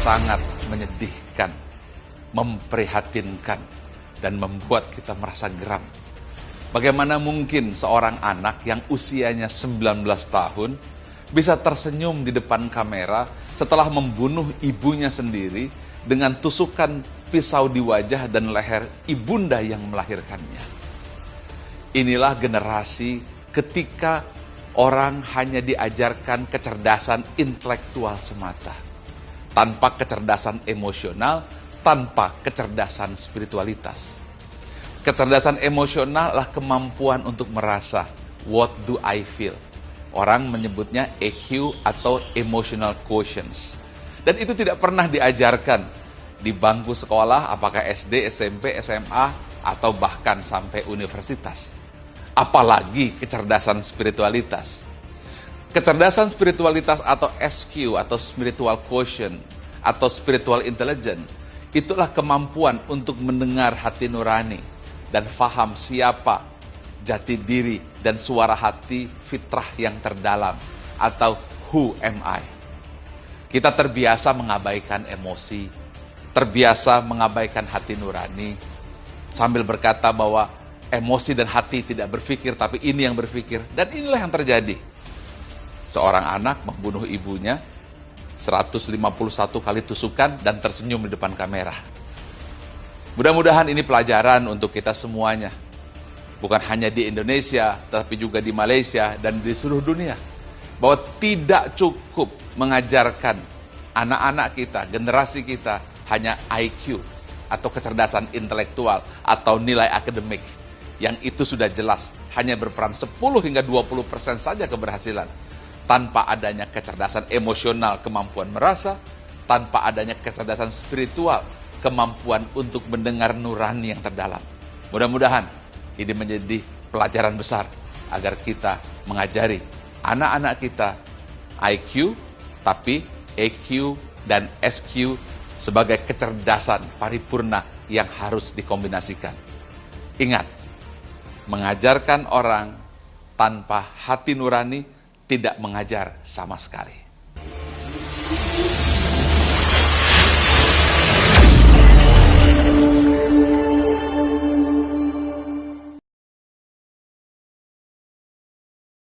sangat menyedihkan, memprihatinkan, dan membuat kita merasa geram. Bagaimana mungkin seorang anak yang usianya 19 tahun bisa tersenyum di depan kamera setelah membunuh ibunya sendiri dengan tusukan pisau di wajah dan leher ibunda yang melahirkannya. Inilah generasi ketika orang hanya diajarkan kecerdasan intelektual semata, tanpa kecerdasan emosional, tanpa kecerdasan spiritualitas. Kecerdasan emosional adalah kemampuan untuk merasa, what do I feel? Orang menyebutnya EQ atau emotional quotient. Dan itu tidak pernah diajarkan di bangku sekolah, apakah SD, SMP, SMA, atau bahkan sampai universitas. Apalagi kecerdasan spiritualitas. Kecerdasan spiritualitas atau SQ atau spiritual quotient atau spiritual intelligence, itulah kemampuan untuk mendengar hati nurani dan faham siapa jati diri dan suara hati fitrah yang terdalam atau who am I. Kita terbiasa mengabaikan emosi, terbiasa mengabaikan hati nurani, sambil berkata bahwa emosi dan hati tidak berpikir, tapi ini yang berpikir. Dan inilah yang terjadi. Seorang anak membunuh ibunya 151 kali tusukan dan tersenyum di depan kamera. Mudah-mudahan ini pelajaran untuk kita semuanya. Bukan hanya di Indonesia, tetapi juga di Malaysia dan di seluruh dunia. Bahwa tidak cukup mengajarkan anak-anak kita, generasi kita, hanya IQ atau kecerdasan intelektual atau nilai akademik. Yang itu sudah jelas, hanya berperan 10 hingga 20% saja keberhasilan. Tanpa adanya kecerdasan emosional, kemampuan merasa, tanpa adanya kecerdasan spiritual, kemampuan untuk mendengar nurani yang terdalam. Mudah-mudahan ini menjadi pelajaran besar agar kita mengajari anak-anak kita IQ, tapi EQ dan SQ sebagai kecerdasan paripurna yang harus dikombinasikan. Ingat, mengajarkan orang tanpa hati nurani tidak mengajar sama sekali.